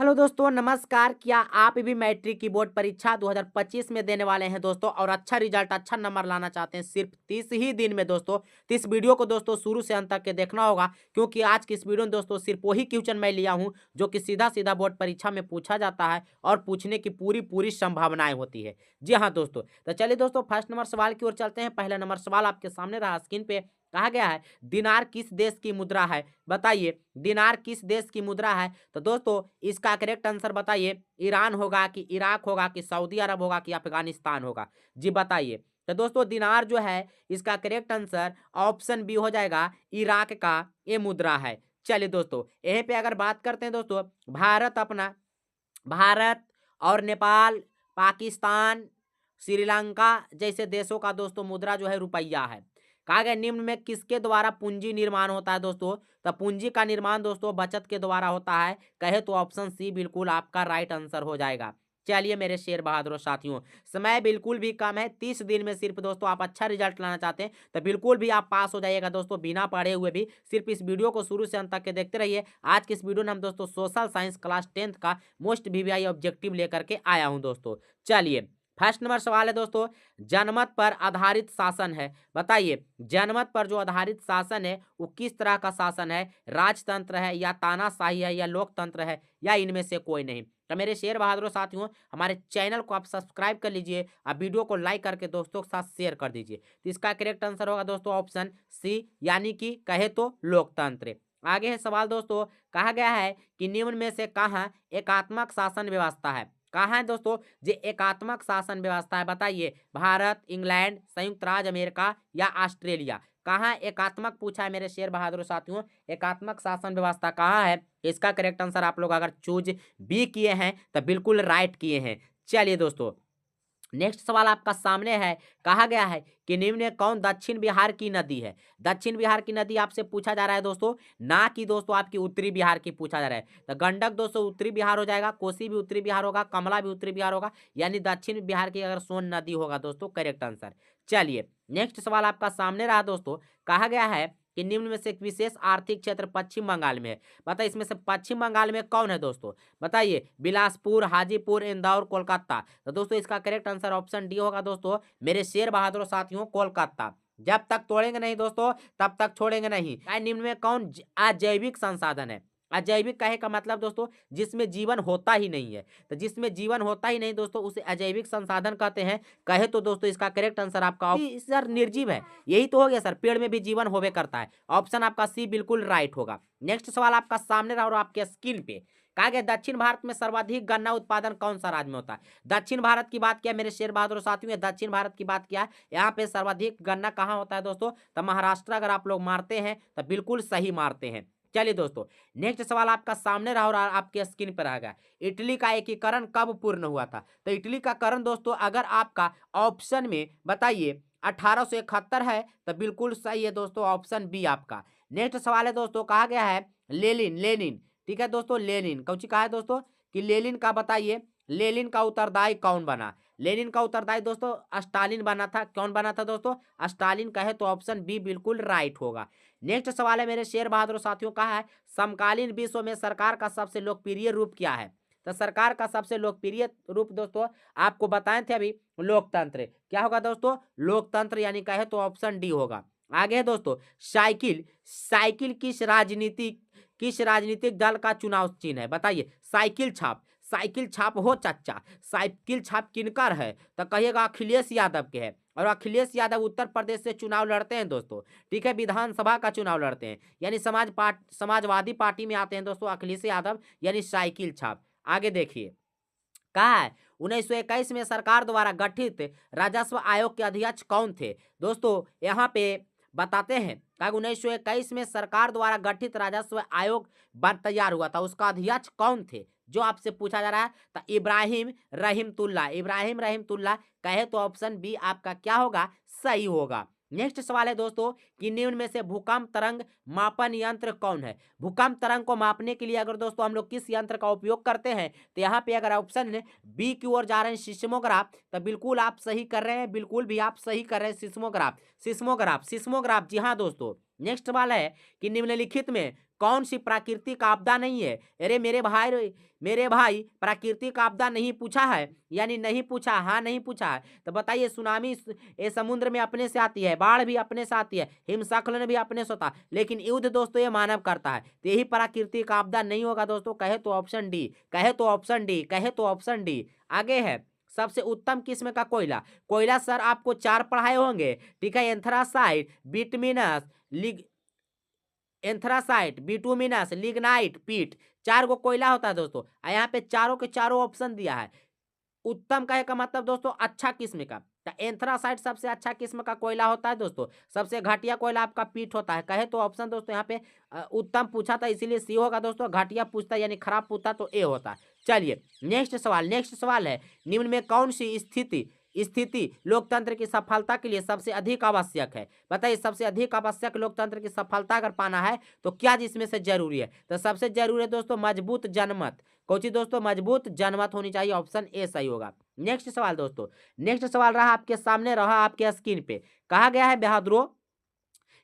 Hello दोस्तों, नमस्कार। क्या आप भी मैट्रिक की बोर्ड परीक्षा 2025 में देने वाले हैं दोस्तों और अच्छा रिजल्ट, अच्छा नंबर लाना चाहते हैं सिर्फ 30 ही दिन में दोस्तों? तो इस वीडियो को दोस्तों शुरू से अंत तक के देखना होगा, क्योंकि आज की इस वीडियो में दोस्तों सिर्फ वही क्वेश्चन मैं लिया हूं जो कि सीधा सीधा बोर्ड परीक्षा में पूछा जाता है और पूछने की पूरी पूरी संभावनाएं होती है। जी हाँ दोस्तों, तो चलिए दोस्तों फर्स्ट नंबर सवाल की ओर चलते हैं। पहला नंबर सवाल आपके सामने रहा स्क्रीन पे। कहा गया है दिनार किस देश की मुद्रा है? बताइए, दिनार किस देश की मुद्रा है? तो दोस्तों इसका करेक्ट आंसर बताइए। ईरान होगा कि इराक होगा कि सऊदी अरब होगा कि अफगानिस्तान होगा? जी बताइए। तो दोस्तों दिनार जो है इसका करेक्ट आंसर ऑप्शन बी हो जाएगा, इराक का ये मुद्रा है। चलिए दोस्तों यहीं पे अगर बात करते हैं दोस्तों, भारत और नेपाल, पाकिस्तान, श्रीलंका जैसे देशों का दोस्तों मुद्रा जो है रुपया है। कहा गया निम्न में किसके द्वारा पूंजी निर्माण होता है दोस्तों? तो पूंजी का निर्माण दोस्तों बचत के द्वारा होता है। कहे तो ऑप्शन सी बिल्कुल आपका राइट आंसर हो जाएगा। चलिए मेरे शेर बहादुर साथियों, समय बिल्कुल भी कम है। 30 दिन में सिर्फ दोस्तों आप अच्छा रिजल्ट लाना चाहते हैं तो बिल्कुल भी आप पास हो जाइएगा दोस्तों, बिना पढ़े हुए भी। सिर्फ इस वीडियो को शुरू से अंत तक के देखते रहिए। आज की इस वीडियो में हम दोस्तों सोशल साइंस क्लास 10th का मोस्ट वीवीआई ऑब्जेक्टिव लेकर के आया हूं दोस्तों। चलिए फर्स्ट नंबर सवाल है दोस्तों, जनमत पर आधारित शासन है। बताइए, जनमत पर जो आधारित शासन है वो किस तरह का शासन है? राजतंत्र है या तानाशाही है या लोकतंत्र है या इनमें से कोई नहीं? तो मेरे शेर बहादुर साथियों, हमारे चैनल को आप सब्सक्राइब कर लीजिए, आप वीडियो को लाइक करके दोस्तों के साथ शेयर कर दीजिए। तो इसका करेक्ट आंसर होगा दोस्तों ऑप्शन सी, यानी कि कहे तो लोकतंत्र। आगे है सवाल दोस्तों, कहा गया है कि निम्न में से कहाँ एकात्मक शासन व्यवस्था है? कहाँ है दोस्तों जे एकात्मक शासन व्यवस्था है? बताइए, भारत, इंग्लैंड, संयुक्त राज्य अमेरिका या ऑस्ट्रेलिया? कहाँ एकात्मक पूछा है मेरे शेर बहादुर साथियों? एकात्मक शासन व्यवस्था कहाँ है? इसका करेक्ट आंसर आप लोग अगर चूज बी किए हैं तो बिल्कुल राइट किए हैं। चलिए दोस्तों नेक्स्ट सवाल आपका सामने है। कहा गया है कि निम्न में कौन दक्षिण बिहार की नदी है? दक्षिण बिहार की नदी आपसे पूछा जा रहा है दोस्तों, ना कि दोस्तों आपकी उत्तरी बिहार की पूछा जा रहा है। तो गंडक दोस्तों उत्तरी बिहार हो जाएगा, कोसी भी उत्तरी बिहार होगा, कमला भी उत्तरी बिहार होगा, यानी दक्षिण बिहार की अगर सोन नदी होगा दोस्तों करेक्ट आंसर। चलिए नेक्स्ट सवाल आपका सामने रहा दोस्तों। कहा गया है कि निम्न में से एक विशेष आर्थिक क्षेत्र पश्चिम बंगाल में है। बताइए इसमें से पश्चिम बंगाल में कौन है दोस्तों? बताइए, बिलासपुर, हाजीपुर, इंदौर, कोलकाता? तो दोस्तों इसका करेक्ट आंसर ऑप्शन डी होगा दोस्तों मेरे शेर बहादुर साथियों, कोलकाता। जब तक तोड़ेंगे नहीं दोस्तों तब तक छोड़ेंगे नहीं। निम्न में कौन अजैविक संसाधन है? अजैविक कहे का मतलब दोस्तों जिसमें जीवन होता ही नहीं है। तो जिसमें जीवन होता ही नहीं दोस्तों उसे अजैविक संसाधन कहते हैं। कहे तो दोस्तों इसका करेक्ट आंसर आपका सर निर्जीव है, यही तो हो गया सर, पेड़ में भी जीवन होवे करता है। ऑप्शन आपका सी बिल्कुल राइट होगा। नेक्स्ट सवाल आपका सामने रहा और आपके स्क्रीन पे। कहा गया दक्षिण भारत में सर्वाधिक गन्ना उत्पादन कौन सा राज्य में होता है? दक्षिण भारत की बात किया मेरे शेर बहादुर साथियों, दक्षिण भारत की बात किया, यहाँ पे सर्वाधिक गन्ना कहाँ होता है दोस्तों? तो महाराष्ट्र अगर आप लोग मारते हैं तो बिल्कुल सही मारते हैं। चलिए दोस्तों नेक्स्ट सवाल आपका सामने रहा और आपके स्क्रीन पर आ गया। इटली का एकीकरण कब पूर्ण हुआ था? तो इटली का करण दोस्तों अगर आपका ऑप्शन में बताइए 1871 है तो बिल्कुल सही है दोस्तों, ऑप्शन बी आपका। नेक्स्ट सवाल है दोस्तों, कहा गया है लेनिन, लेनिन, ठीक है दोस्तों, लेनिन कौन सी कहा है दोस्तों कि लेनिन का बताइए, लेनिन का उत्तरदायी कौन बना? लेनिन का उत्तरदायी दोस्तों स्टालिन बना था। कौन बना था दोस्तों? स्टालिन कहे तो ऑप्शन बी बिल्कुल राइट होगा। नेक्स्ट सवाल है मेरे शेर बहादुर साथियों, कहा है समकालीन विश्व में सरकार का सबसे लोकप्रिय रूप क्या है? तो सरकार का सबसे लोकप्रिय रूप दोस्तों आपको बताए थे अभी, लोकतंत्र। क्या होगा दोस्तों? लोकतंत्र, यानी कहे तो ऑप्शन डी होगा। आगे है दोस्तों साइकिल, साइकिल किस राजनीतिक दल का चुनाव चिन्ह है? बताइए, साइकिल छाप, साइकिल छाप हो चाचा, साइकिल छाप किनकर है? तो कहिएगा अखिलेश यादव के है। और अखिलेश यादव उत्तर प्रदेश से चुनाव लड़ते हैं दोस्तों, ठीक है, विधानसभा का चुनाव लड़ते हैं, यानी समाजवादी पार्टी में आते हैं दोस्तों अखिलेश यादव, यानी साइकिल छाप। आगे देखिए, कहा है 1921 में सरकार द्वारा गठित राजस्व आयोग के अध्यक्ष कौन थे? दोस्तों यहाँ पे बताते हैं, कहा 1921 में सरकार द्वारा गठित राजस्व आयोग तैयार हुआ था, उसका अध्यक्ष कौन थे जो आपसे पूछा जा रहा है? तो इब्राहिम रहीमतुल्ला, इब्राहिम रहीमतुल्ला। कहे तो ऑप्शन बी आपका क्या होगा? सही होगा। नेक्स्ट सवाल है दोस्तों कि निम्न में से भूकंप तरंग मापन यंत्र कौन है? भूकंप तरंग को मापने के लिए अगर दोस्तों हम लोग किस यंत्र का उपयोग करते हैं? तो यहाँ पे अगर ऑप्शन बी की ओर जा रहे हैं सिस्मोग्राफ, तो बिल्कुल आप सही कर रहे हैं, बिल्कुल भी आप सही कर रहे हैं। सिस्मोग्राफ, सिस्मोग्राफ, सिस्मोग्राफ, जी हाँ दोस्तों, नेक्स्ट सवाल है कि निम्नलिखित में कौन सी प्राकृतिक आपदा नहीं है। अरे मेरे भाई प्राकृतिक आपदा नहीं पूछा है, यानी नहीं पूछा, हाँ नहीं पूछा है, तो बताइए सुनामी ये समुद्र में अपने से आती है, बाढ़ भी अपने से आती है, हिमस्खलन भी अपने से होता है, लेकिन युद्ध दोस्तों ये मानव करता है, तो यही प्राकृतिक आपदा नहीं होगा दोस्तों। कहे तो ऑप्शन डी, कहे तो ऑप्शन डी, कहे तो ऑप्शन डी। आगे है सबसे उत्तम किस्म का कोयला। कोयला सर आपको 4 पढ़ाए होंगे, ठीक है। Anthracite, bituminous, anthracite, bituminous, lignite, पीट, 4 गो कोयला होता है दोस्तों। यहाँ पे चारों के चारों ऑप्शन दिया है। उत्तम कहे का मतलब दोस्तों अच्छा किस्म का, तो एंथ्रासाइट सबसे अच्छा किस्म का कोयला होता है दोस्तों। सबसे घटिया कोयला आपका पीट होता है। कहे तो ऑप्शन दोस्तों यहाँ पे उत्तम पूछा था इसीलिए सी होगा दोस्तों, घटिया पूछता यानी खराब पूछता तो ए होता। चलिए नेक्स्ट सवाल है निम्न में कौन सी स्थिति लोकतंत्र की सफलता के लिए सबसे अधिक आवश्यक है। बताइए सबसे अधिक आवश्यक लोकतंत्र की सफलता अगर पाना है तो क्या जिसमें से जरूरी है, तो सबसे जरूरी है दोस्तों मजबूत जनमत। कौन सी दोस्तों, मजबूत जनमत होनी चाहिए, ऑप्शन ए सही होगा। नेक्स्ट सवाल दोस्तों, नेक्स्ट सवाल रहा आपके सामने, रहा आपके स्क्रीन पे, कहा गया है बहादुरों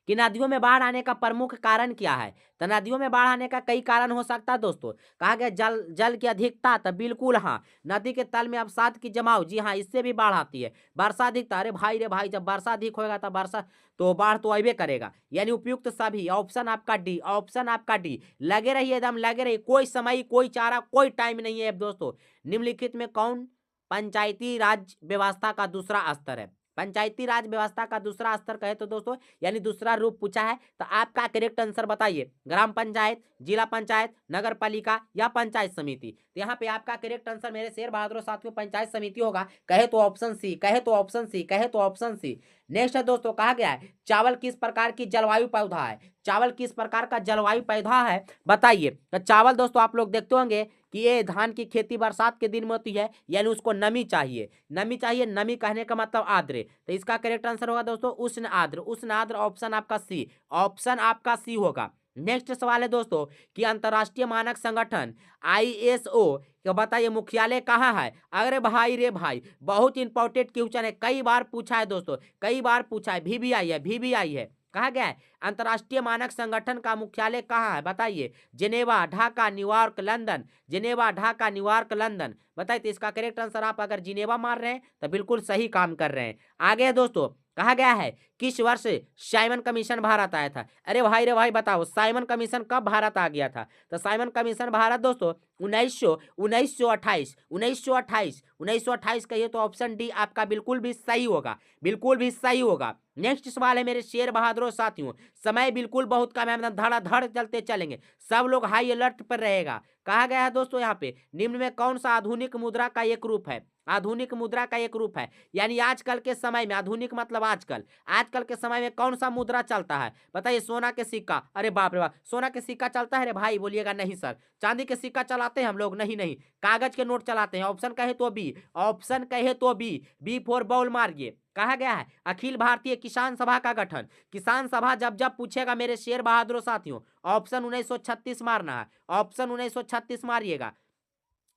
कि नदियों में बाढ़ आने का प्रमुख कारण क्या है। तो नदियों में बाढ़ आने का कई कारण हो सकता है दोस्तों। कहा गया जल की अधिकता, तो बिल्कुल हाँ। नदी के तल में अवसाद की जमाव, जी हाँ इससे भी बाढ़ आती है। वर्षा अधिकता, अरे भाई जब वर्षा अधिक होगा तो वर्षा तो बाढ़ तो अबे करेगा, यानी उपयुक्त सभी। ऑप्शन आपका डी, ऑप्शन आपका डी। लगे रहिए एकदम लगे रहिए, कोई समय कोई चारा कोई टाइम नहीं है दोस्तों। निम्नलिखित में कौन पंचायती राज व्यवस्था का दूसरा स्तर है। पंचायती राज व्यवस्था का दूसरा स्तर कहे तो दोस्तों यानी दूसरा रूप पूछा है, तो आपका करेक्ट आंसर बताइए। ग्राम पंचायत, जिला पंचायत, नगर पालिका या पंचायत समिति। तो यहाँ पे आपका करेक्ट आंसर मेरे शेर बहादुर साथियों पंचायत समिति होगा। कहे तो ऑप्शन सी, कहे तो ऑप्शन सी, कहे तो ऑप्शन सी। नेक्स्ट है दोस्तों, कहा गया है चावल किस प्रकार की जलवायु पौधा है। चावल किस प्रकार का जलवायु पौधा है बताइए। तो चावल दोस्तों आप लोग देखते होंगे कि ये धान की खेती बरसात के दिन में होती है, यानी उसको नमी चाहिए, नमी चाहिए। नमी कहने का मतलब आर्द्र, तो इसका करेक्ट आंसर होगा दोस्तों उष्ण आर्द्र, उष्ण आर्द्र। ऑप्शन आपका सी, ऑप्शन आपका सी होगा। नेक्स्ट सवाल है दोस्तों कि अंतरराष्ट्रीय मानक संगठन ISO तो बताइए मुख्यालय कहाँ है। अरे भाई रे भाई बहुत इंपॉर्टेंट क्वेश्चन है, कई बार पूछा है दोस्तों, कई बार पूछा है। VBI है, VBI है। कहा गया है अंतरराष्ट्रीय मानक संगठन का मुख्यालय कहाँ है बताइए। Geneva, Dhaka, New York, London. Geneva, Dhaka, New York, London. बताइए तो इसका करेक्ट आंसर आप अगर जिनेवा मार रहे हैं तो बिल्कुल सही काम कर रहे हैं। आगे दोस्तों कहा गया है किस वर्ष साइमन कमीशन भारत आया था। अरे भाई रे भाई बताओ साइमन कमीशन कब भारत आ गया था। तो साइमन कमीशन भारत दोस्तों 1928 कहिए तो ऑप्शन डी आपका बिल्कुल भी सही होगा, बिल्कुल भी सही होगा। नेक्स्ट सवाल है मेरे शेर बहादुरों साथियों, समय बिल्कुल बहुत कम है, धड़ाधड़ चलते चलेंगे, सब लोग हाई अलर्ट पर रहेगा। कहा गया है दोस्तों यहाँ पे निम्न में कौन सा आधुनिक मुद्रा का एक रूप है। आधुनिक मुद्रा का एक रूप है यानी आजकल के समय में, आधुनिक मतलब आजकल, आजकल के समय में कौन सा मुद्रा चलता है बताइए। सोना के सिक्का, अरे बाप रे बाप सोना के सिक्का चलता है रे भाई, बोलिएगा नहीं सर। चांदी के सिक्का चलाते हैं हम लोग, नहीं नहीं कागज के नोट चलाते हैं। ऑप्शन कहे तो बी, ऑप्शन कहे तो बी, बी फॉर बॉल मारिए। कहा गया है अखिल भारतीय किसान सभा का गठन। किसान सभा जब जब पूछेगा मेरे शेर बहादुर साथियों ऑप्शन 1936 मारना है, ऑप्शन 1936 मारिएगा।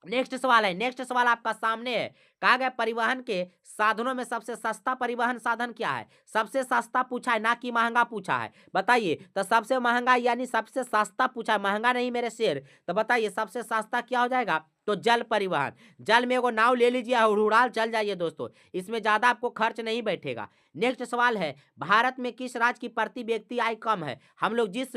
नेक्स्ट सवाल है, नेक्स्ट सवाल आपका सामने है। कहा गया परिवहन के साधनों में सबसे सस्ता परिवहन साधन क्या है। सबसे सस्ता पूछा है ना कि महंगा पूछा है बताइए। तो सबसे महंगा यानी सबसे सस्ता पूछा है, महंगा नहीं मेरे शेर। तो बताइए सबसे सस्ता क्या हो जाएगा, तो जल परिवहन। जल में एगो नाव ले लीजिए और उड़ाल चल जाइए दोस्तों, इसमें ज्यादा आपको खर्च नहीं बैठेगा। नेक्स्ट सवाल है भारत में किस राज्य की प्रति व्यक्ति आय कम है। हम लोग जिस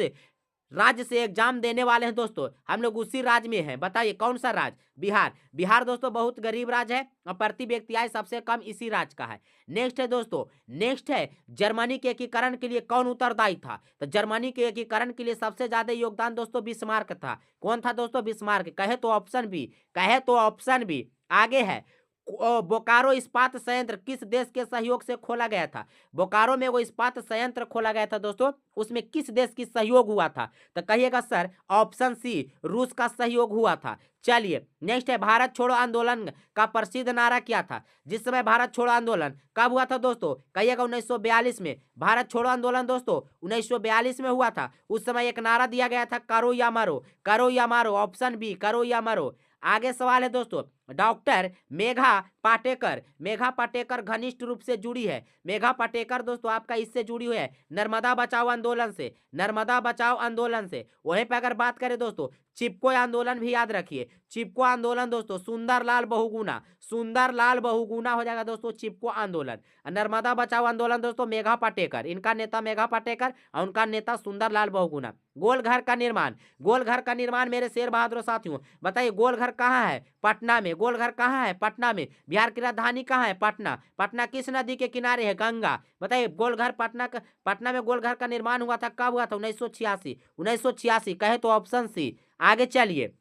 राज्य से एग्जाम देने वाले हैं दोस्तों हम लोग उसी राज्य में हैं, बताइए कौन सा राज्य। बिहार। बिहार दोस्तों बहुत गरीब राज्य है और प्रति व्यक्ति आय सबसे कम इसी राज्य का है। नेक्स्ट है दोस्तों, नेक्स्ट है जर्मनी के एकीकरण के लिए कौन उत्तरदायी था। तो जर्मनी के एकीकरण के लिए सबसे ज्यादा योगदान दोस्तों बिस्मार्क था। कौन था दोस्तों, बिस्मार्क। कहे तो ऑप्शन बी, कहे तो ऑप्शन बी। आगे है बोकारो इस्पात संयंत्र किस देश के सहयोग से खोला गया था। बोकारो में वो इस्पात संयंत्र खोला गया था दोस्तों, उसमें किस देश की सहयोग हुआ था। तो कहिएगा सर ऑप्शन सी, रूस का सहयोग हुआ था। चलिए नेक्स्ट है भारत छोड़ो आंदोलन का प्रसिद्ध नारा क्या था। जिस समय भारत छोड़ो आंदोलन कब हुआ था दोस्तों, कहिएगा 1942 में। भारत छोड़ो आंदोलन दोस्तों 1942 में हुआ था। उस समय एक नारा दिया गया था करो या मरो, करो या मारो। ऑप्शन बी करो या मरो। आगे सवाल है दोस्तों डॉक्टर मेघा पाटेकर। मेघा पाटेकर घनिष्ठ रूप से जुड़ी है। मेघा पाटेकर दोस्तों आपका इससे जुड़ी हुई है नर्मदा बचाओ आंदोलन से, नर्मदा बचाओ आंदोलन से। वहीं पर अगर बात करें दोस्तों चिपको आंदोलन भी याद रखिए, चिपको आंदोलन दोस्तों सुंदरलाल बहुगुणा, सुंदरलाल बहुगुणा हो जाएगा दोस्तों चिपको आंदोलन। नर्मदा बचाओ आंदोलन दोस्तों मेघा पाटेकर, इनका नेता मेघा पाटेकर और उनका नेता सुंदरलाल बहुगुणा। गोलघर का निर्माण, गोलघर का निर्माण मेरे शेर बहादुर साथियों बताइए गोलघर कहाँ है? पटना में। गोलघर कहाँ है? पटना में। बिहार की राजधानी कहाँ है? पटना। पटना किस नदी के किनारे है? गंगा। बताइए गोलघर पटना में गोलघर का निर्माण हुआ था, कब हुआ था? 1986। 1986 कहे तो ऑप्शन सी। आगे चलिए,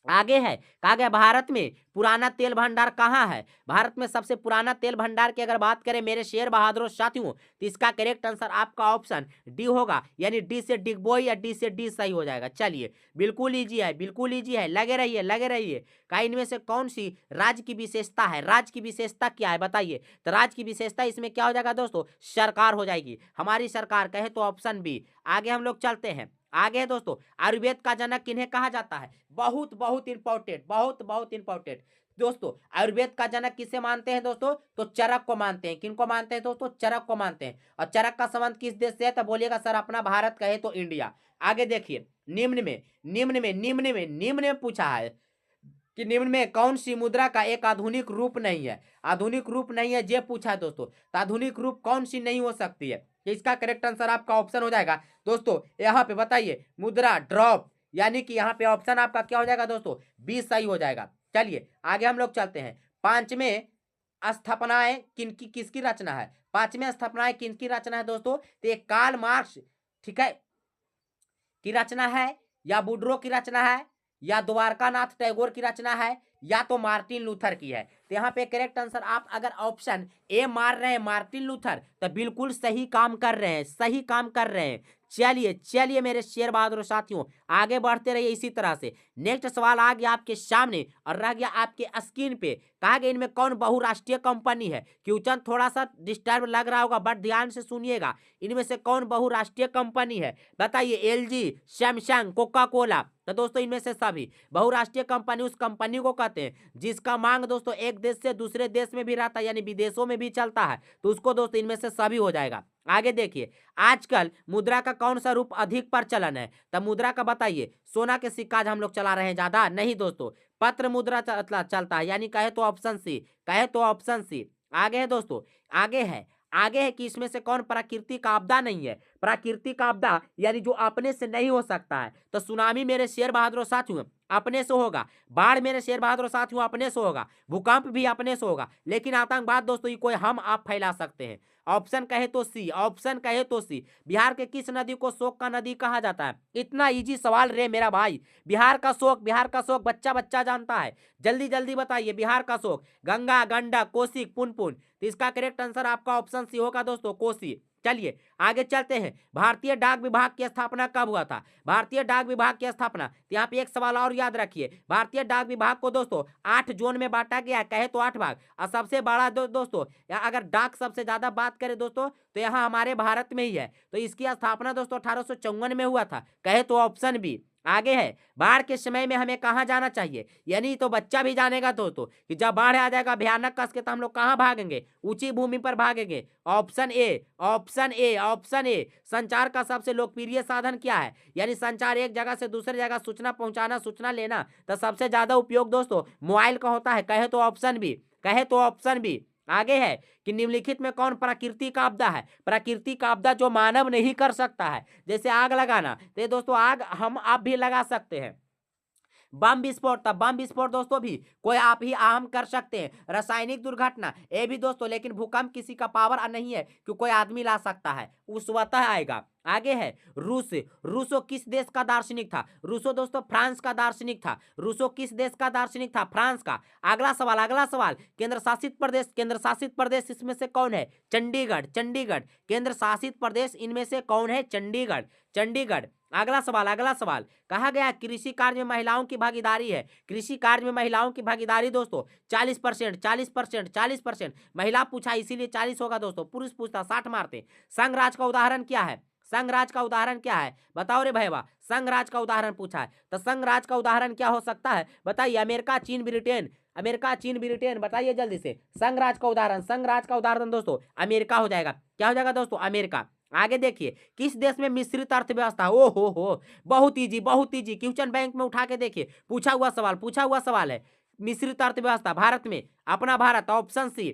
आगे है कहा गया भारत में पुराना तेल भंडार कहाँ है? भारत में सबसे पुराना तेल भंडार की अगर बात करें मेरे शेर बहादुर साथियों तो इसका करेक्ट आंसर आपका ऑप्शन डी होगा, यानी डी से डिगबोई या डी से डी सही हो जाएगा। चलिए बिल्कुल इजी है, बिल्कुल इजी है, लगे रहिए लगे रहिए। का इनमें से कौन सी राज्य की विशेषता है? राज्य की विशेषता क्या है बताइए? तो राज्य की विशेषता इसमें क्या हो जाएगा दोस्तों? सरकार हो जाएगी, हमारी सरकार कहे तो ऑप्शन बी। आगे हम लोग चलते हैं, आगे है दोस्तों आयुर्वेद का जनक किन्हें कहा जाता है? बहुत बहुत इंपॉर्टेंट, बहुत बहुत इंपॉर्टेंट दोस्तों। आयुर्वेद का जनक किसे मानते हैं दोस्तों? तो चरक को मानते हैं। किनको मानते हैं दोस्तों? चरक को मानते हैं। और चरक का संबंध किस देश से है? तो बोलिएगा सर अपना भारत, कहे तो इंडिया। आगे देखिए निम्न में पूछा है कि निम्न में कौन सी मुद्रा का एक आधुनिक रूप नहीं है? आधुनिक रूप नहीं है ये पूछा है दोस्तों, तो आधुनिक रूप कौन सी नहीं हो सकती है? इसका करेक्ट आंसर आपका ऑप्शन हो जाएगा दोस्तों यहाँ पे बताइए मुद्रा ड्रॉप, यानी कि यहाँ पे ऑप्शन आपका क्या हो जाएगा दोस्तों? बी सही हो जाएगा। चलिए आगे हम लोग चलते हैं। पांचवें स्थापनाएं किनकी किसकी रचना है? पांचवें स्थापनाएं किनकी रचना है दोस्तों? तो ये कार्ल मार्क्स, ठीक है, की रचना है, या वुड्रो की रचना है, या द्वारकानाथ टैगोर की रचना है, या तो मार्टिन लूथर की है। तो यहाँ पे करेक्ट आंसर आप अगर ऑप्शन ए मार रहे हैं मार्टिन लूथर तो बिल्कुल सही काम कर रहे हैं, सही काम कर रहे हैं। चलिए चलिए मेरे शेर बहादुर साथियों आगे बढ़ते रहिए इसी तरह से। नेक्स्ट सवाल आ गया आपके सामने और रह गया आपके स्क्रीन पे। कहा गया इनमें कौन बहुराष्ट्रीय कंपनी है? क्वेश्चन थोड़ा सा डिस्टर्ब लग रहा होगा बट ध्यान से सुनिएगा। इनमें से कौन बहुराष्ट्रीय कंपनी है बताइए? LG, Samsung, Coca Cola. तो दोस्तों इनमें से सभी बहुराष्ट्रीय कंपनी उस कंपनी को कहते हैं जिसका मांग दोस्तों एक देश से दूसरे देश में भी रहता है, यानी विदेशों में भी चलता है, तो उसको दोस्तों इनमें से सभी हो जाएगा। आगे देखिए आजकल मुद्रा का कौन सा रूप अधिक प्रचलन है? तब मुद्रा का बताइए। सोना के सिक्का हम लोग चला रहे हैं ज्यादा नहीं दोस्तों, पत्र मुद्रा चलता है, यानी कहे तो ऑप्शन सी, कहे तो ऑप्शन सी। आगे है दोस्तों, आगे है कि इसमें से कौन प्राकृतिक आपदा नहीं है? प्राकृतिक आपदा यानी जो अपने से नहीं हो सकता है। तो सुनामी मेरे शेर बहादुर साथियों अपने से होगा, बाढ़ मेरे शेर बहादुर साथियों अपने से होगा, भूकंप भी अपने से होगा, लेकिन आतंकवाद दोस्तों ये कोई हम आप फैला सकते हैं। ऑप्शन कहे तो सी, ऑप्शन कहे तो सी। बिहार के किस नदी को शोक का नदी कहा जाता है? इतना इजी सवाल रे मेरा भाई। बिहार का शोक बच्चा बच्चा जानता है, जल्दी जल्दी बताइए। बिहार का शोक गंगा, गंडक, कोसी, पुनपुन। तो इसका करेक्ट आंसर आपका ऑप्शन सी होगा दोस्तों, कोसी। चलिए आगे चलते हैं। भारतीय डाक विभाग की स्थापना कब हुआ था? भारतीय डाक विभाग की स्थापना, तो यहाँ पे एक सवाल और याद रखिए। भारतीय डाक विभाग को दोस्तों 8 जोन में बांटा गया है, कहे तो 8 भाग। और सबसे बड़ा दोस्तों अगर डाक सबसे ज्यादा बात करें दोस्तों तो यहाँ हमारे भारत में ही है। तो इसकी स्थापना दोस्तों 1854 में हुआ था, कहे तो ऑप्शन बी। आगे है बाढ़ के समय में हमें कहाँ जाना चाहिए? यानी तो बच्चा भी जानेगा दोस्तों कि जब बाढ़ आ जाएगा भयानक कस के तो हम लोग कहाँ भागेंगे? ऊंची भूमि पर भागेंगे। Option A, option A, option A. संचार का सबसे लोकप्रिय साधन क्या है? यानी संचार एक जगह से दूसरी जगह सूचना पहुंचाना, सूचना लेना, तो सबसे ज्यादा उपयोग दोस्तों मोबाइल का होता है, कहे तो ऑप्शन बी, कहे तो ऑप्शन बी। आगे है कि निम्नलिखित में कौन प्राकृतिक आपदा है? प्राकृतिक आपदा जो मानव नहीं कर सकता है, जैसे आग लगाना, तो दोस्तों आग हम आप भी लगा सकते हैं। बम विस्फोट, तब बम विस्फोट दोस्तों भी कोई आप ही आम कर सकते हैं। रासायनिक दुर्घटना ये भी दोस्तों, लेकिन भूकंप किसी का पावर नहीं है कि कोई आदमी ला सकता है, वो स्वतः आएगा। आगे है रूस, रूसो किस देश का दार्शनिक था? रूसो दोस्तों फ्रांस का दार्शनिक था। रूसो किस देश का दार्शनिक था? फ्रांस का। अगला सवाल, अगला सवाल। केंद्र शासित प्रदेश, केंद्र शासित प्रदेश इसमें से कौन है? चंडीगढ़, चंडीगढ़ केंद्र शासित प्रदेश इनमें से कौन है? चंडीगढ़, चंडीगढ़। अगला सवाल, अगला सवाल। कहा गया कृषि कार्य में महिलाओं की भागीदारी है। कृषि कार्य में महिलाओं की भागीदारी दोस्तों 40%, 40%, 40%। महिला पूछा इसीलिए 40 होगा दोस्तों, पुरुष पूछता 60 मारते। संघ राज का उदाहरण क्या है? संघ राज का उदाहरण क्या है? बताओ रे भैया, संघ राज का उदाहरण पूछा है, तो संघ राज का उदाहरण क्या हो सकता है बताइए? अमेरिका, चीन, ब्रिटेन, अमेरिका, चीन, ब्रिटेन, बताइए जल्दी से। संघ राज्य का उदाहरण, संघ राज्य का उदाहरण दोस्तों अमेरिका हो जाएगा। क्या हो जाएगा दोस्तों? अमेरिका। आगे देखिए, किस देश में मिश्रित अर्थव्यवस्था? ओ हो, बहुत इजी, बहुत इजी। क्वेश्चन बैंक में उठा के देखिए, पूछा हुआ सवाल, पूछा हुआ सवाल है। मिश्रित अर्थव्यवस्था भारत में, अपना भारत, ऑप्शन सी।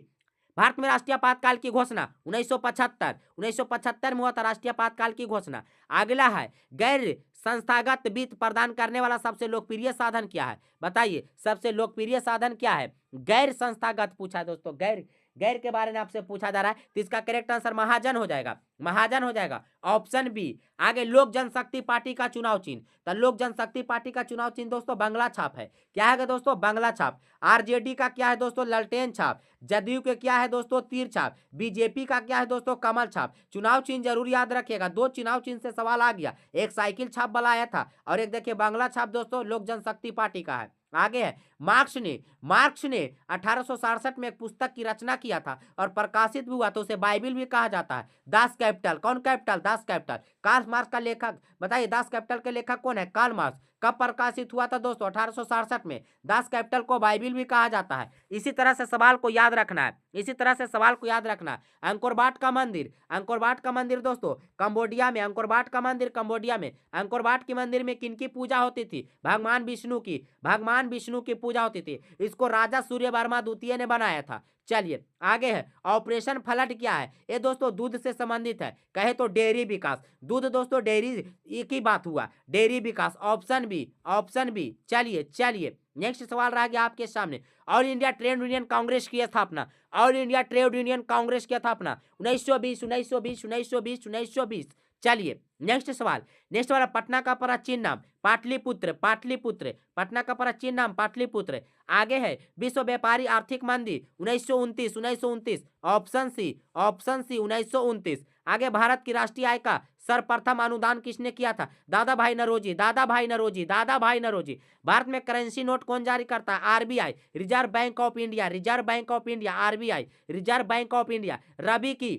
भारत में राष्ट्रीय आपातकाल की घोषणा 1975, 1975 में हुआ था राष्ट्रीय आपातकाल की घोषणा। अगला है, गैर संस्थागत वित्त प्रदान करने वाला सबसे लोकप्रिय साधन क्या है? बताइए, सबसे लोकप्रिय साधन क्या है? गैर संस्थागत पूछा है दोस्तों, गैर गैर के बारे में आपसे पूछा जा रहा है, तो इसका करेक्ट आंसर महाजन हो जाएगा, महाजन हो जाएगा, ऑप्शन बी। आगे, लोक जनशक्ति पार्टी का चुनाव चिन्ह, तो लोक जनशक्ति पार्टी का चुनाव चिन्ह दोस्तों बंगला छाप है। क्या है दोस्तों? बंगला छाप। आरजेडी का क्या है दोस्तों? ललटेन छाप। जदयू के क्या है दोस्तों? तीर छाप। बीजेपी का क्या है दोस्तों? कमल छाप। चुनाव चिन्ह जरूर याद रखिएगा, दो चुनाव चिन्ह से सवाल आ गया, एक साइकिल छाप वाला आया था और एक देखिए बांग्ला छाप दोस्तों लोक जनशक्ति पार्टी का है। आगे है, मार्क्स ने 1867 में एक पुस्तक की रचना किया था और प्रकाशित भी हुआ, तो उसे बाइबिल भी कहा जाता है। दास कैपिटल, कौन Kapital? Das Kapital. Karl Marx का लेखक, बताइए दास कैपिटल के लेखक कौन है? Karl Marx. कब प्रकाशित हुआ था दोस्तों? 1867 में। दास कैपिटल को बाइबिल भी कहा जाता है। इसी तरह से सवाल को याद रखना है, इसी तरह से सवाल को याद रखना है। अंकोरवाट का मंदिर, अंकोरवाट का मंदिर दोस्तों कंबोडिया में, अंकोरवाट का मंदिर कंबोडिया में। अंकोरवाट के मंदिर में किनकी पूजा होती थी? भगवान विष्णु की, भगवान विष्णु की पूजा होती थी। इसको राजा सूर्य वर्मा द्वितीय ने बनाया था। चलिए आगे है, ऑपरेशन फ्लड क्या है? ये दोस्तों दूध से संबंधित है, कहे तो डेयरी विकास। दूध दोस्तों डेयरी, एक ही बात हुआ, डेयरी विकास, ऑप्शन बी, ऑप्शन बी। चलिए चलिए, नेक्स्ट सवाल रह गया आपके सामने। All India trade union Congress की स्थापना, all India trade union Congress की स्थापना 1920, 1920, 1920, 1920। चलिए नेक्स्ट सवाल, नेक्स्ट वाला, पटना का प्राचीन नाम? पाटलिपुत्र, पाटलिपुत्र। पटना का प्राचीन नाम पाटलिपुत्र। आगे है, विश्व व्यापारी आर्थिक मंदी 1929, 1929, ऑप्शन सी, ऑप्शन सी 1929। आगे, भारत की राष्ट्रीय आय का सर्वप्रथम अनुदान किसने किया था? दादा भाई नरोजी, दादा भाई नरोजी, दादा भाई नरोजी। भारत में करेंसी नोट कौन जारी करता है? RBI, Reserve Bank of India, Reserve Bank of India, RBI, Reserve Bank of India. रबी की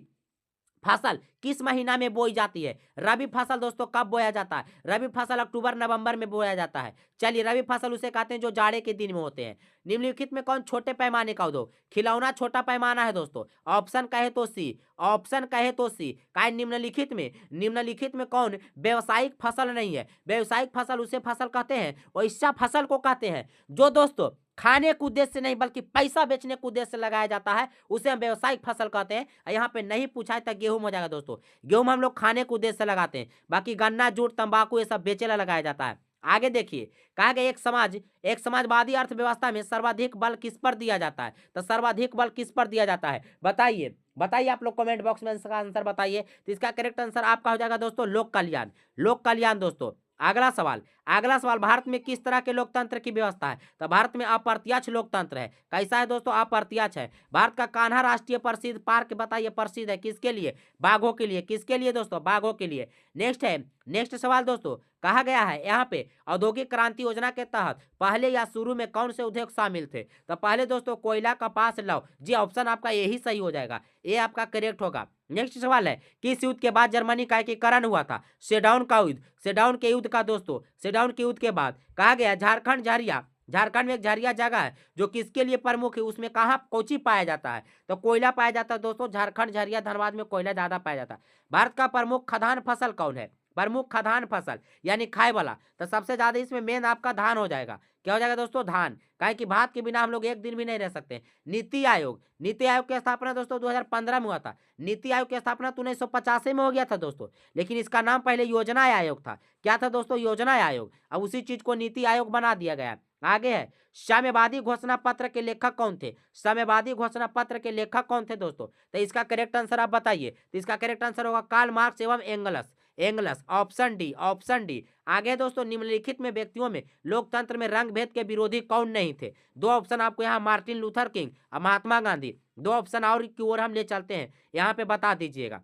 फसल किस महीना में बोई जाती है? रबी फसल दोस्तों कब बोया जाता है? रबी फसल अक्टूबर नवंबर में बोया जाता है। चलिए, रबी फसल उसे कहते हैं जो जाड़े के दिन में होते हैं। निम्नलिखित में कौन छोटे पैमाने का उद्योग? खिलौना छोटा पैमाना है दोस्तों, ऑप्शन कहे तो सी, ऑप्शन कहे तो सी। का निम्नलिखित में, निम्नलिखित में कौन व्यवसायिक फसल नहीं है? व्यवसायिक फसल उसे फसल कहते हैं, वैसा फसल को कहते हैं जो दोस्तों खाने के उद्देश्य से नहीं बल्कि पैसा बेचने के उद्देश्य से लगाया जाता है, उसे हम व्यवसायिक फसल कहते हैं। यहाँ पे नहीं पूछा है तो गेहूं हो जाएगा दोस्तों। गेहूं हम लोग खाने के उद्देश्य से लगाते हैं, बाकी गन्ना, जूट, तंबाकू ये सब बेचेला लगाया जाता है। आगे देखिए, कहा गया एक समाजवादी अर्थव्यवस्था में सर्वाधिक बल किस पर दिया जाता है? तो सर्वाधिक बल किस पर दिया जाता है? बताइए, बताइए आप लोग कमेंट बॉक्स में इसका आंसर बताइए। तो इसका करेक्ट आंसर आपका हो जाएगा दोस्तों लोक कल्याण, लोक कल्याण दोस्तों। अगला सवाल, अगला सवाल, भारत में किस तरह के लोकतंत्र की व्यवस्था है? तो भारत में अप्रत्यक्ष लोकतंत्र है। कैसा है दोस्तों? अप्रत्यक्ष है। भारत का कान्हा राष्ट्रीय प्रसिद्ध पार्क बताइए प्रसिद्ध है किसके लिए? बाघों के लिए। किसके लिए दोस्तों? बाघों के लिए। नेक्स्ट है, नेक्स्ट सवाल दोस्तों, कहा गया है यहाँ पे औद्योगिक क्रांति योजना के तहत पहले या शुरू में कौन से उद्योग शामिल थे? तो पहले दोस्तों कोयला, कपास, लौह। जी ऑप्शन आपका यही सही हो जाएगा, ये आपका करेक्ट होगा। नेक्स्ट सवाल है, किस युद्ध के बाद जर्मनी का एकीकरण हुआ था? सेडाउन का युद्ध, सेडाउन के युद्ध का दोस्तों, सेडाउन के युद्ध के बाद। कहा गया झारखंड झरिया, झारखंड में एक झरिया जगह है जो किसके लिए प्रमुख है? उसमें कहाँ कोची पाया जाता है? तो कोयला पाया जाता है दोस्तों, झारखंड झरिया धनबाद में कोयला ज्यादा पाया जाता है। भारत का प्रमुख खदान फसल कौन है? प्रमुख खदान फसल यानी खाए वाला, तो सबसे ज्यादा इसमें मेन आपका धान हो जाएगा। क्या हो जाएगा दोस्तों? धान। काहे कि भात के बिना हम लोग एक दिन भी नहीं रह सकते। नीति आयोग, नीति आयोग की स्थापना दोस्तों 2015 में हुआ था। नीति आयोग की स्थापना 1985 में हो गया था दोस्तों, लेकिन इसका नाम पहले योजना आयोग था। क्या था दोस्तों? योजना आयोग। अब उसी चीज को नीति आयोग बना दिया गया। आगे है, साम्यवादी घोषणा पत्र के लेखक कौन थे? साम्यवादी घोषणा पत्र के लेखक कौन थे दोस्तों? तो इसका करेक्ट आंसर आप बताइए। तो इसका करेक्ट आंसर होगा कार्ल मार्क्स एवं angles, angles, option D, option D. आगे दोस्तों, निम्नलिखित में व्यक्तियों में लोकतंत्र में रंग भेद के विरोधी कौन नहीं थे? दो ऑप्शन आपको यहाँ मार्टिन लूथर किंग और महात्मा गांधी। दो ऑप्शन और की ओर हम ले चलते हैं, यहाँ पे बता दीजिएगा।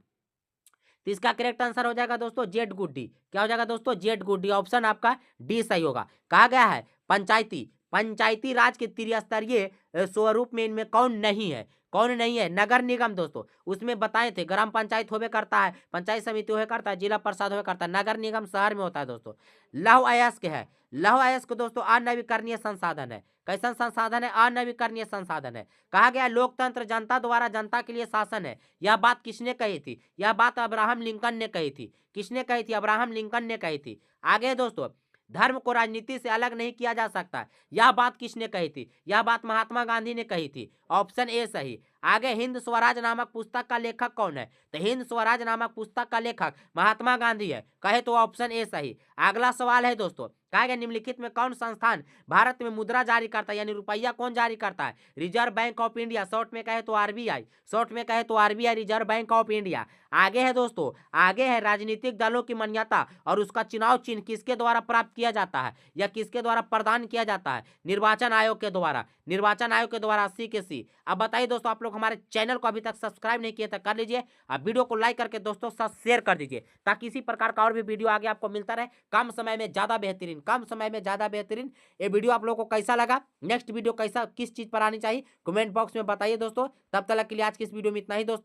तो इसका करेक्ट आंसर हो जाएगा दोस्तों जेड गुड्डी। क्या हो जाएगा दोस्तों? जेड गुड्डी, ऑप्शन आपका डी सही होगा। कहा गया है पंचायती, पंचायती राज के त्रिस्तरीय स्वरूप में इनमें कौन नहीं है? कौन नहीं है? नगर निगम दोस्तों, उसमें बताए थे ग्राम पंचायत होवे करता है, पंचायत समिति होवे करता है, जिला परिषद होवे करता है, नगर निगम शहर में होता है दोस्तों। लौह अयस्क है, लौह अयस्क दोस्तों अनवीकरणीय संसाधन है। कैसा संसाधन है? अनवीकरणीय संसाधन है। कहा गया लोकतंत्र जनता द्वारा जनता के लिए शासन है। यह बात किसने कही थी? यह बात अब्राहम लिंकन ने कही थी। किसने कही थी? अब्राहम लिंकन ने कही थी। आगे दोस्तों, धर्म को राजनीति से अलग नहीं किया जा सकता। यह बात किसने कही थी? यह बात महात्मा गांधी ने कही थी। ऑप्शन ए सही। आगे, हिंद स्वराज नामक पुस्तक का लेखक कौन है? तो हिंद स्वराज नामक पुस्तक का लेखक महात्मा गांधी है। कहे तो ऑप्शन ए सही। अगला सवाल है दोस्तों, कहा गया निम्नलिखित में कौन संस्थान भारत में मुद्रा जारी करता है, यानी रुपया कौन जारी करता है? Reserve Bank of India, short में कहे तो आरबीआई, शॉर्ट में कहे तो RBI, Reserve Bank of India. आगे है दोस्तों, आगे है राजनीतिक दलों की मान्यता और उसका चुनाव चिन्ह किसके द्वारा प्राप्त किया जाता है या किसके द्वारा प्रदान किया जाता है? निर्वाचन आयोग के द्वारा, निर्वाचन आयोग के द्वारा। सी के सी। अब बताइए दोस्तों, आप लोग हमारे चैनल को अभी तक सब्सक्राइब नहीं किए तो कर लीजिए, अब वीडियो को लाइक करके दोस्तों के साथ शेयर कर दीजिए, ताकि इसी प्रकार का और भी वीडियो आगे आपको मिलता रहे, कम समय में ज्यादा बेहतरीन, कम समय में ज्यादा बेहतरीन। ये वीडियो आप लोगों को कैसा लगा, नेक्स्ट वीडियो कैसा किस चीज पर आनी चाहिए, कमेंट बॉक्स में बताइए दोस्तों। तब तक के लिए आज की इस वीडियो में इतना ही दोस्तों।